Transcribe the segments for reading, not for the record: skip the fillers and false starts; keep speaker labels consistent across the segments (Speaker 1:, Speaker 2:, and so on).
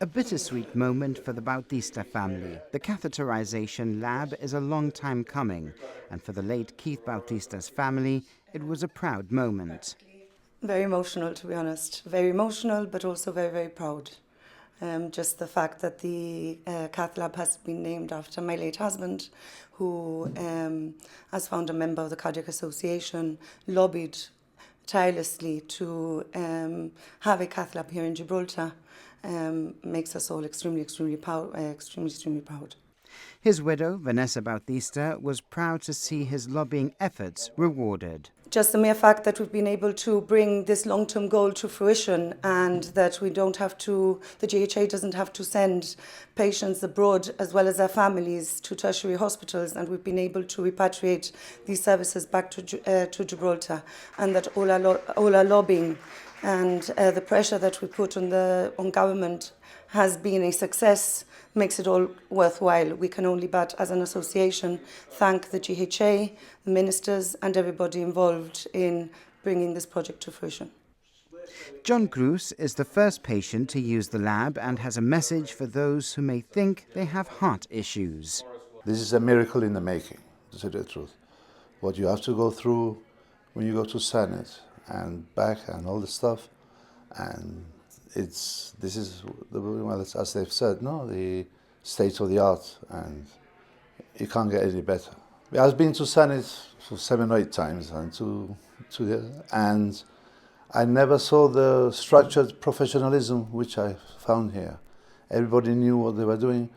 Speaker 1: A bittersweet moment for the Bautista family. The Catheterisation Lab is a long time coming, and for the late Keith Bautista's family, it was a proud moment.
Speaker 2: Very emotional, to be honest. Very emotional, but also very, very proud. Just the fact that the Cath Lab has been named after my late husband, who, as founder member of the Cardiac Association, lobbied tirelessly to have a Cath Lab here in Gibraltar, makes us all extremely proud.
Speaker 1: His widow, Vanessa Bautista, was proud to see his lobbying efforts rewarded.
Speaker 2: Just the mere fact that we've been able to bring this long-term goal to fruition, and that we don't have to, the GHA doesn't have to send patients abroad as well as their families to tertiary hospitals, and we've been able to repatriate these services back to Gibraltar, and that all our lobbying and the pressure that we put on government has been a success, makes it all worthwhile. We can only but, as an association, thank the GHA, the ministers and everybody involved in bringing this project to fruition.
Speaker 1: John Cruz is the first patient to use the lab and has a message for those who may think they have heart issues.
Speaker 3: This is a miracle in the making, to say the truth. What you have to go through when you go to Senate and back and all the stuff, and this is well, as they've said, no, the state of the art, and it can't get any better. I've been to Senate for 7 or 8 times, and I never saw the structured professionalism which I found here. Everybody knew what they were doing.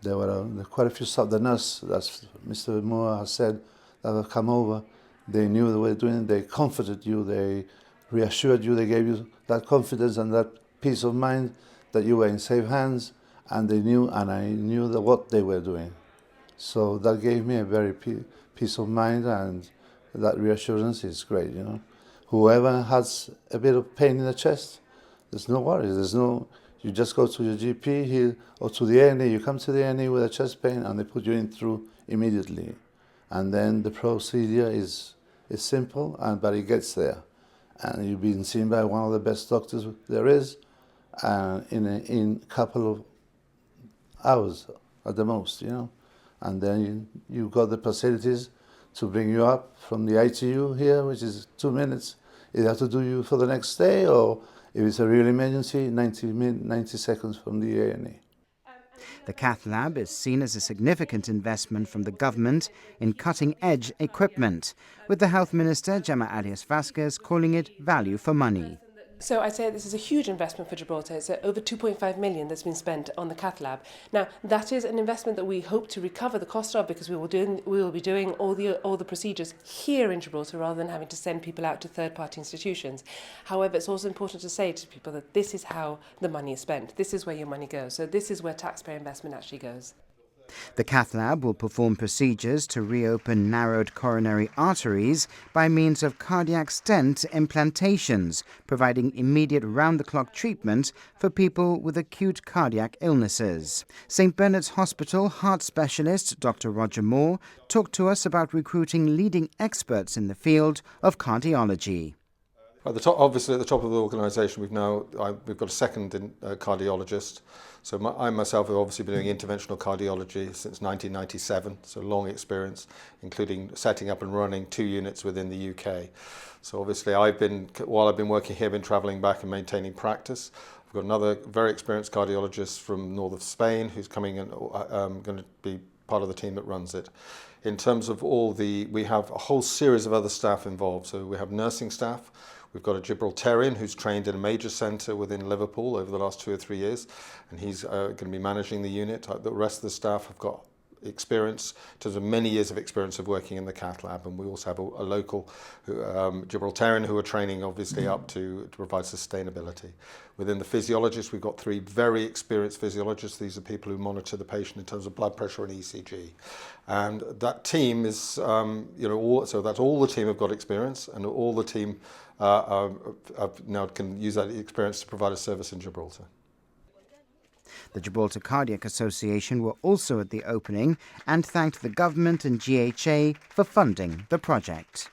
Speaker 3: There were quite a few staff. The nurse, as Mr. Moore has said, that have come over. They knew they were doing it. They comforted you. They reassured you. They gave you that confidence and that peace of mind that you were in safe hands, and they knew, and I knew what they were doing. So that gave me a very peace of mind, and that reassurance is great, you know. Whoever has a bit of pain in the chest, there's no worries. You just go to your GP here or to the A&E. You come to the A&E with a chest pain, and they put you in through immediately. And then the procedure is simple, but it gets there. And you've been seen by one of the best doctors there is, in a couple of hours at the most, you know. And then you've got the facilities to bring you up from the ITU here, which is 2 minutes. They have to do you for the next day, or if it's a real emergency, 90 seconds from the A&E.
Speaker 1: The Cath Lab is seen as a significant investment from the government in cutting-edge equipment, with the Health Minister Gemma Arias-Vasquez calling it value for money.
Speaker 4: So I'd say this is a huge investment for Gibraltar. It's over 2.5 million that's been spent on the Cath Lab. Now, that is an investment that we hope to recover the cost of, because we will be doing all the procedures here in Gibraltar rather than having to send people out to third-party institutions. However, it's also important to say to people that this is how the money is spent. This is where your money goes. So this is where taxpayer investment actually goes.
Speaker 1: The Cath Lab will perform procedures to reopen narrowed coronary arteries by means of cardiac stent implantations, providing immediate round-the-clock treatment for people with acute cardiac illnesses. St. Bernard's Hospital heart specialist Dr. Roger Moore talked to us about recruiting leading experts in the field of cardiology.
Speaker 5: Obviously, at the top of the organisation, we've got a second cardiologist. So I myself have obviously been doing interventional cardiology since 1997, so long experience, including setting up and running 2 units within the UK. So obviously, while I've been working here, I've been travelling back and maintaining practice. I've got another very experienced cardiologist from north of Spain who's coming and going to be part of the team that runs it. In terms of we have a whole series of other staff involved. So we have nursing staff. We've got a Gibraltarian who's trained in a major centre within Liverpool over the last 2 or 3 years, and he's going to be managing the unit. The rest of the staff have got experience, in terms of many years of experience of working in the Cath Lab, and we also have a local Gibraltarian who are training obviously up to provide sustainability. Within the physiologists, we've got 3 very experienced physiologists. These are people who monitor the patient in terms of blood pressure and ECG. And that team is, so that's all the team have got experience, and all the team now can use that experience to provide a service in Gibraltar.
Speaker 1: The Gibraltar Cardiac Association were also at the opening and thanked the government and GHA for funding the project.